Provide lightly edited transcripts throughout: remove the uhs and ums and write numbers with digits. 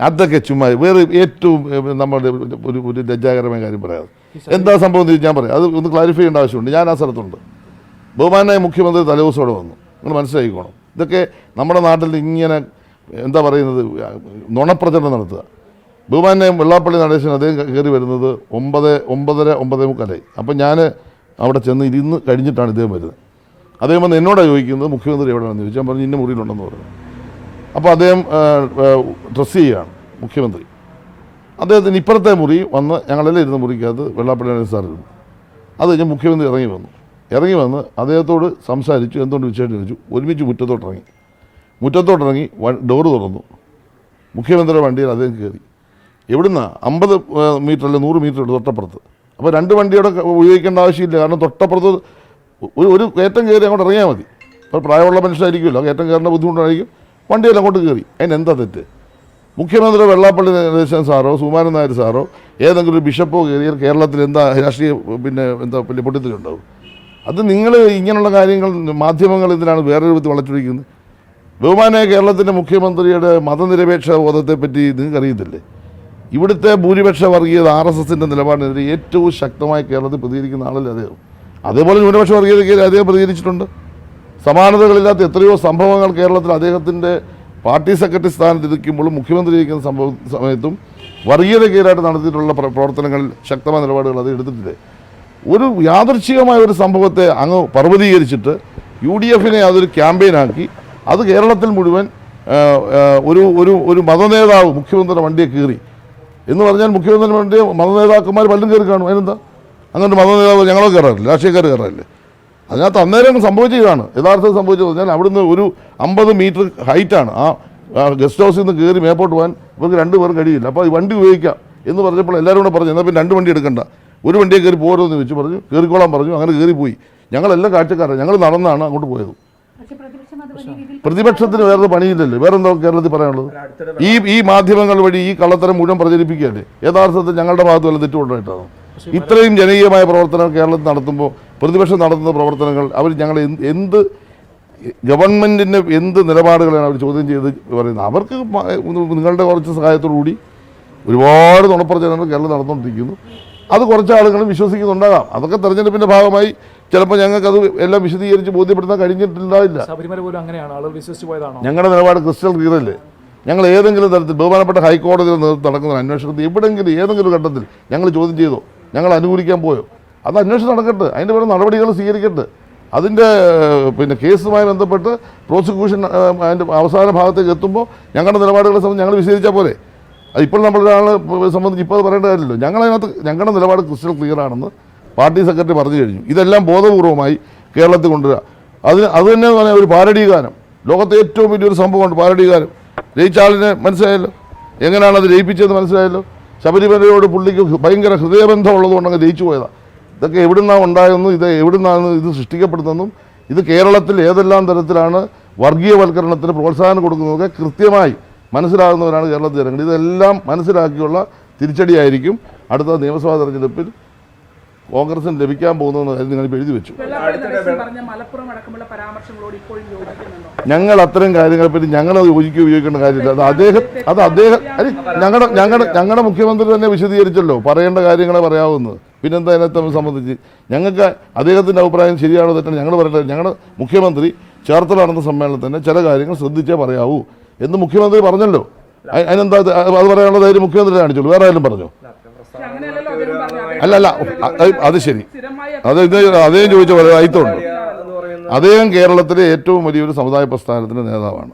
അതൊക്കെ ചുമ്മാ വേറെ ഏറ്റവും നമ്മുടെ ഒരു ലജ്ജാകരമായ കാര്യം പറയാതെ എന്താ സംഭവം എന്ന് ഞാൻ പറയാം. അത് ഒന്ന് ക്ലാരിഫൈ ചെയ്യേണ്ട ആവശ്യമുണ്ട്. ഞാൻ ആ സ്ഥലത്തുണ്ട്. ബഹുമാനായ മുഖ്യമന്ത്രി തലേദിവസത്തോടെ വന്നു. നിങ്ങൾ മനസ്സിലാക്കിക്കോണം. ഇതൊക്കെ നമ്മുടെ നാട്ടിൽ ഇങ്ങനെ എന്താ പറയുന്നത് നുണപ്രചരണം നടത്തുക. ബഹുമാനായ വെള്ളാപ്പള്ളി നടേശൻ അദ്ദേഹം കയറി വരുന്നത് 9:30 അപ്പം ഞാൻ അവിടെ ചെന്ന് ഇരുന്ന് കഴിഞ്ഞിട്ടാണ് ഇദ്ദേഹം വരുന്നത്. അദ്ദേഹം വന്ന് എന്നോടാണ് ചോദിക്കുന്നത് മുഖ്യമന്ത്രി എവിടെയാണെന്ന് ചോദിച്ചാൽ പറഞ്ഞു ഇന്ന മുറിയിലുണ്ടെന്ന് പറഞ്ഞു. അപ്പോൾ അദ്ദേഹം ഡ്രസ്സ് ചെയ്യുകയാണ് മുഖ്യമന്ത്രി. അദ്ദേഹത്തിന് ഇപ്പുറത്തെ മുറി വന്ന് ഞങ്ങളെല്ലാം ഇരുന്ന മുറിക്കകത്ത് വെള്ളാപ്പള്ളി നടേശൻ സാർ ഇരുന്നു. അത് കഴിഞ്ഞ് മുഖ്യമന്ത്രി ഇറങ്ങി വന്ന് അദ്ദേഹത്തോട് സംസാരിച്ചു. എന്തുകൊണ്ട് വിശേഷം ചോദിച്ചു. ഒരുമിച്ച് മുറ്റത്തോട്ടിറങ്ങി ഡോറ് തുറന്നു. മുഖ്യമന്ത്രിയുടെ വണ്ടിയിൽ അദ്ദേഹം കയറി. എവിടുന്ന 50 മീറ്റർ അല്ലെ 100 മീറ്റർ തൊട്ടപ്പുറത്ത്. അപ്പോൾ 2 വണ്ടിയോടെ ഉപയോഗിക്കേണ്ട ആവശ്യമില്ല. കാരണം തൊട്ടപ്പുറത്ത് ഒരു കയറ്റം കയറി അങ്ങോട്ട് ഇറങ്ങിയാൽ മതി. അപ്പോൾ പ്രായമുള്ള മനുഷ്യരായിരിക്കുമല്ലോ, കയറ്റം കയറുന്ന ബുദ്ധിമുട്ടായിരിക്കും. വണ്ടിയെല്ലാം അങ്ങോട്ട് കയറി. അതിനെന്താ തെറ്റ്? മുഖ്യമന്ത്രി വെള്ളാപ്പള്ളി നടേശൻ സാറോ സുകുമാരൻ നായർ സാറോ ഏതെങ്കിലും ഒരു ബിഷപ്പോ കയറിയാൽ കേരളത്തിൽ എന്താ രാഷ്ട്രീയ വലിയ പൊട്ടിത്തെറിയുണ്ടാവും? അത് നിങ്ങൾ ഇങ്ങനെയുള്ള കാര്യങ്ങൾ മാധ്യമങ്ങൾ ഇതിനാണ് വേറൊരു വിധത്തിൽ വളച്ചൊടിക്കുന്നത്. ബഹുമാനായ കേരളത്തിൻ്റെ മുഖ്യമന്ത്രിയുടെ മതനിരപേക്ഷ ബോധത്തെപ്പറ്റി നിങ്ങൾക്ക് അറിയത്തില്ലേ? ഇവിടുത്തെ ഭൂരിപക്ഷ വർഗീയത RSSൻ്റെ നിലപാടിനെതിരെ ഏറ്റവും ശക്തമായി കേരളത്തിൽ പ്രതികരിക്കുന്ന ആളല്ലേ അദ്ദേഹം. അതേപോലെ ന്യൂനപക്ഷ വർഗീയതയ്ക്കെതിരെ അദ്ദേഹം പ്രതികരിച്ചിട്ടുണ്ട്. സമാനതകളില്ലാത്ത എത്രയോ സംഭവങ്ങൾ കേരളത്തിൽ അദ്ദേഹത്തിൻ്റെ പാർട്ടി സെക്രട്ടറി സ്ഥാനത്തിരിക്കുമ്പോഴും മുഖ്യമന്ത്രി ഇരിക്കുന്ന സമയത്തും വർഗീയതയ്ക്കെതിരായിട്ട് നടത്തിയിട്ടുള്ള പ്രവർത്തനങ്ങളിൽ ശക്തമായ നിലപാടുകൾ അത് എടുത്തിട്ടില്ലേ? ഒരു യാദൃച്ഛികമായ ഒരു സംഭവത്തെ അങ്ങ് പർവ്വതീകരിച്ചിട്ട് UDFനെ അതൊരു ക്യാമ്പയിനാക്കി അത് കേരളത്തിൽ മുഴുവൻ ഒരു മതനേതാവ് മുഖ്യമന്ത്രിയുടെ വണ്ടിയെ കയറി എന്ന് പറഞ്ഞാൽ മുഖ്യമന്ത്രിയുടെ വണ്ടിയെ മതനേതാക്കന്മാർ പലരും കയറി കാണും. അതിനെന്താ അങ്ങനെ മതനേതാവ് ഞങ്ങളോ കയറാറില്ല, രാഷ്ട്രീയക്കാർ കയറാറില്ലേ? അതിനകത്ത് അന്നേരം സംഭവിച്ചതാണ്. യഥാർത്ഥത്തിൽ സംഭവിച്ചത് പറഞ്ഞാൽ അവിടുന്ന് ഒരു 50 മീറ്റർ ഹൈറ്റാണ്. ആ ഗസ്റ്റ് ഹൗസിൽ നിന്ന് കയറി മേപ്പോട്ട് പോകാൻ ഇവർക്ക് 2 പേർ കഴിയില്ല. അപ്പോൾ ഈ വണ്ടി ഉപയോഗിക്കാം എന്ന് പറഞ്ഞപ്പോൾ എല്ലാവരും കൂടെ പറഞ്ഞു എന്നാൽ പിന്നെ 2 വണ്ടി എടുക്കണ്ട, ഒരു വണ്ടിയെ കയറി പോരുമെന്ന് വെച്ച് പറഞ്ഞു. കയറിക്കോളാൻ പറഞ്ഞു. അങ്ങനെ കയറിപ്പോയി. ഞങ്ങളെല്ലാം കാഴ്ചക്കാരാണ്. ഞങ്ങൾ നടന്നാണ് അങ്ങോട്ട് പോയത്. പ്രതിപക്ഷത്തിന് വേറെ പണിയില്ലല്ലോ. വേറെന്തോ കേരളത്തിൽ പറയാനുള്ളത്? ഈ മാധ്യമങ്ങൾ വഴി ഈ കള്ളത്തരം മുഴുവൻ പ്രചരിപ്പിക്കുകയല്ലേ? യഥാർത്ഥത്തിൽ ഞങ്ങളുടെ ഭാഗത്ത് വല്ല തെറ്റുകൊണ്ടായിട്ടാണ് ഇത്രയും ജനകീയമായ പ്രവർത്തനം കേരളത്തിൽ നടത്തുമ്പോൾ പ്രതിപക്ഷം നടത്തുന്ന പ്രവർത്തനങ്ങൾ അവർ ഞങ്ങൾ ഗവൺമെൻറ്റിൻ്റെ എന്ത് നിലപാടുകളാണ് അവർ ചോദ്യം ചെയ്ത് പറയുന്നത്? അവർക്ക് നിങ്ങളുടെ കുറച്ച് സഹായത്തോടുകൂടി ഒരുപാട് നുണപ്രചരണങ്ങൾ കേരളം നടന്നുകൊണ്ടിരിക്കുന്നു. അത് കുറച്ച് ആളുകൾ വിശ്വസിക്കുന്നുണ്ടാകാം. അതൊക്കെ തെരഞ്ഞെടുപ്പിൻ്റെ ഭാഗമായി ചിലപ്പോൾ ഞങ്ങൾക്കത് എല്ലാം വിശദീകരിച്ച് ബോധ്യപ്പെടുത്താൻ കഴിഞ്ഞിട്ടുണ്ടാവില്ല. ഞങ്ങളുടെ നിലപാട് ക്രിസ്റ്റൽ ക്ലിയറല്ലേ? ഞങ്ങൾ ഏതെങ്കിലും തരത്തിൽ ബഹുമാനപ്പെട്ട ഹൈക്കോടതിയിൽ നടക്കുന്ന അന്വേഷണത്തിൽ എവിടെയെങ്കിലും ഏതെങ്കിലും ഘട്ടത്തിൽ ഞങ്ങൾ ചോദ്യം ചെയ്തോ, ഞങ്ങൾ അനുകൂലിക്കാൻ പോയോ? അത് അന്വേഷണം നടക്കട്ടെ, അതിൻ്റെ വേറെ നടപടികൾ സ്വീകരിക്കട്ടെ. അതിൻ്റെ കേസുമായി ബന്ധപ്പെട്ട് പ്രോസിക്യൂഷൻ അതിൻ്റെ അവസാന ഭാഗത്തേക്ക് എത്തുമ്പോൾ ഞങ്ങളുടെ നിലപാടുകളെ സംബന്ധിച്ച് ഞങ്ങൾ വിശദീകരിച്ചാൽ പോരെ? ഇപ്പോൾ നമ്മളൊരാളെ സംബന്ധിച്ച് ഇപ്പോൾ അത് പറയേണ്ട കാര്യമില്ലല്ലോ. ഞങ്ങളുടെ നിലപാട് ക്രിസ്റ്റൽ ക്ലിയർ ആണെന്ന് പാർട്ടി സെക്രട്ടറി പറഞ്ഞു കഴിഞ്ഞു. ഇതെല്ലാം ബോധപൂർവമായി കേരളത്തിൽ കൊണ്ടുവരിക. അത് തന്നെ പറഞ്ഞാൽ ഒരു പാരഡി ഗാനം, ലോകത്തെ ഏറ്റവും വലിയൊരു സംഭവമുണ്ട് പാരഡി ഗാനം. ജയിച്ച ആളിനെ മനസ്സിലായല്ലോ, എങ്ങനെയാണ് അത് ജയിപ്പിച്ചതെന്ന് മനസ്സിലായല്ലോ. ശബരിമലയോട് പുള്ളിക്ക് ഭയങ്കര ഹൃദയബന്ധം ഉള്ളതുകൊണ്ടങ്ങ് ജയിച്ചു പോയതാണ്. ഇതൊക്കെ എവിടുന്നാണ് ഉണ്ടായെന്നും ഇത് എവിടുന്നാണ് ഇത് സൃഷ്ടിക്കപ്പെടുന്നതെന്നും ഇത് കേരളത്തിൽ ഏതെല്ലാം തരത്തിലാണ് വർഗീയവൽക്കരണത്തിന് പ്രോത്സാഹനം കൊടുക്കുന്നതൊക്കെ കൃത്യമായി മനസ്സിലാകുന്നവരാണ് കേരളത്തിൽ ജനങ്ങൾ. ഇതെല്ലാം മനസ്സിലാക്കിയുള്ള തിരിച്ചടിയായിരിക്കും അടുത്ത നിയമസഭാ തെരഞ്ഞെടുപ്പിൽ കോൺഗ്രസിന് ലഭിക്കാൻ പോകുന്നതെന്ന് നിങ്ങൾ എഴുതി വെച്ചു. ഞങ്ങൾ അത്തരം കാര്യങ്ങളെപ്പറ്റി ഞങ്ങളത് ഉപയോഗിക്കേണ്ട കാര്യമില്ല. ഞങ്ങളുടെ മുഖ്യമന്ത്രി തന്നെ വിശദീകരിച്ചല്ലോ, പറയേണ്ട കാര്യങ്ങളെ പറയാവുന്നത്. പിന്നെന്താ അതിനകത്ത് സംബന്ധിച്ച് ഞങ്ങൾക്ക് അദ്ദേഹത്തിൻ്റെ അഭിപ്രായം ശരിയാണോ തെറ്റാണ് ഞങ്ങൾ പറയേണ്ടത്. ഞങ്ങളുടെ മുഖ്യമന്ത്രി ചേർത്തല നടന്ന സമ്മേളനത്തിൽ തന്നെ ചില കാര്യങ്ങൾ ശ്രദ്ധിച്ചേ പറയാവൂ എന്ന് മുഖ്യമന്ത്രി പറഞ്ഞല്ലോ. അതിനെന്താ അത് പറയാനുള്ള ധൈര്യം മുഖ്യമന്ത്രി കാണിച്ചോളൂ, വേറെ ആരും പറഞ്ഞോ? അല്ല അത് ശരി. അദ്ദേഹം ചോദിച്ച പോലെ അയിത്തമുണ്ട്. അദ്ദേഹം കേരളത്തിലെ ഏറ്റവും വലിയൊരു സമുദായ പ്രസ്ഥാനത്തിൻ്റെ നേതാവാണ്.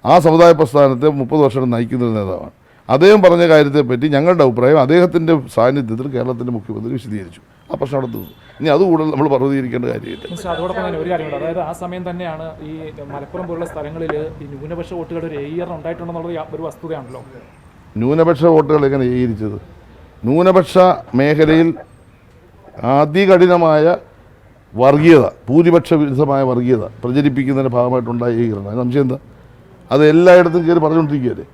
ആ സമുദായ പ്രസ്ഥാനത്തെ 30 വർഷം നയിക്കുന്ന ഒരു നേതാവാണ്. അദ്ദേഹം പറഞ്ഞ കാര്യത്തെപ്പറ്റി ഞങ്ങളുടെ അഭിപ്രായം അദ്ദേഹത്തിൻ്റെ സാന്നിധ്യത്തിൽ കേരളത്തിൻ്റെ മുഖ്യമന്ത്രി വിശദീകരിച്ചു. ആ പ്രശ്നം അവിടെ തീർന്നു. ഇനി അത് കൂടുതൽ നമ്മൾ പ്രതികരിക്കേണ്ട കാര്യമില്ല. അതോടൊപ്പം തന്നെ ഒരു കാര്യമുണ്ട്. അതായത് ആ സമയം തന്നെയാണ് ഈ മലപ്പുറം പോലുള്ള സ്ഥലങ്ങളിൽ ഈ ന്യൂനപക്ഷ വോട്ടുകളുടെ ഒരു ഏകീകരണം ഉണ്ടായിട്ടുണ്ടെന്നുള്ളത് ഒരു വസ്തുതയാണല്ലോ. ന്യൂനപക്ഷ വോട്ടുകൾ എങ്ങനെ ഏകീകരിച്ചത്? ന്യൂനപക്ഷ മേഖലയിൽ അതികഠിനമായ വർഗീയത, ഭൂരിപക്ഷ വിരുദ്ധമായ വർഗീയത പ്രചരിപ്പിക്കുന്നതിൻ്റെ ഭാഗമായിട്ടുണ്ടായ ഏകീകരണം. അത് സംശയം എന്താ? അത് എല്ലായിടത്തും കയറി പറഞ്ഞുകൊണ്ടിരിക്കുകയല്ലേ.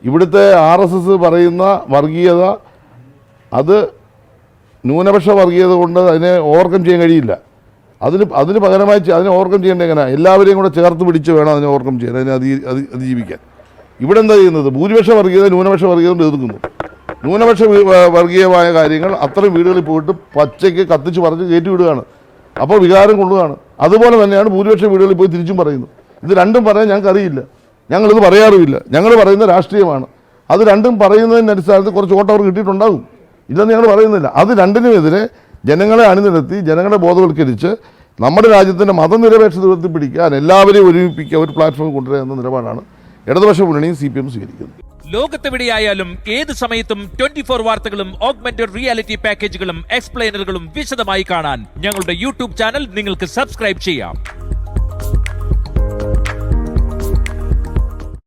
ഇവിടുത്തെ RSS പറയുന്ന വർഗീയത അത് ന്യൂനപക്ഷ വർഗീയത കൊണ്ട് അതിനെ ഓവർകം ചെയ്യാൻ കഴിയില്ല. അതിന് പകരമായി അതിനെ ഓവർകം ചെയ്യേണ്ടത് എങ്ങനെയാണ്? എല്ലാവരെയും കൂടെ ചേർത്ത് പിടിച്ച് വേണം അതിനെ ഓവർകം ചെയ്യാൻ, അതിനെ അതിജീവിക്കാൻ. ഇവിടെ എന്താ ചെയ്യുന്നത്? ഭൂരിപക്ഷ വർഗീയത ന്യൂനപക്ഷ വർഗീയത എതിർക്കുന്നു. ന്യൂനപക്ഷ വർഗീയമായ കാര്യങ്ങൾ അത്തരം വീടുകളിൽ പോയിട്ട് പച്ചയ്ക്ക് കത്തിച്ച് പറഞ്ഞ് കയറ്റിവിടുകയാണ്. അപ്പോൾ വികാരം കൊള്ളുകയാണ്. അതുപോലെ തന്നെയാണ് ഭൂരിപക്ഷ വീടുകളിൽ പോയി തിരിച്ചും പറയുന്നത്. ഇത് രണ്ടും പറയാൻ ഞങ്ങൾക്ക് അറിയില്ല, ഞങ്ങളിത് പറയാറുമില്ല. ഞങ്ങൾ പറയുന്ന രാഷ്ട്രീയമാണ്. അത് രണ്ടും പറയുന്നതിൻ്റെ അടിസ്ഥാനത്തിൽ കുറച്ച് വോട്ട് അവർ കിട്ടിയിട്ടുണ്ടാകും, ഇല്ലെന്ന് ഞങ്ങൾ പറയുന്നില്ല. അത് രണ്ടിനുമെതിരെ ജനങ്ങളെ അണിനിരത്തി ജനങ്ങളെ ബോധവൽക്കരിച്ച് നമ്മുടെ രാജ്യത്തിൻ്റെ മതനിരപേക്ഷത ഉയർത്തിപ്പിടിക്കാൻ എല്ലാവരെയും ഒരുമിപ്പിക്കുക, ഒരു പ്ലാറ്റ്ഫോം കൊണ്ടുവരിക എന്ന നിലപാടാണ് ഇടതുപക്ഷ മുന്നണിയും CPM സ്വീകരിക്കുന്നത്. ലോകത്തെവിടെയായാലും ഏത് സമയത്തും 24 വാർത്തകളും ഓഗ്മെന്റഡ് റിയാലിറ്റി പാക്കേജുകളും എക്സ്പ്ലെയിനറുകളും വിശദമായി കാണാൻ ഞങ്ങളുടെ യൂട്യൂബ് ചാനൽ നിങ്ങൾക്ക് സബ്സ്ക്രൈബ് ചെയ്യാം.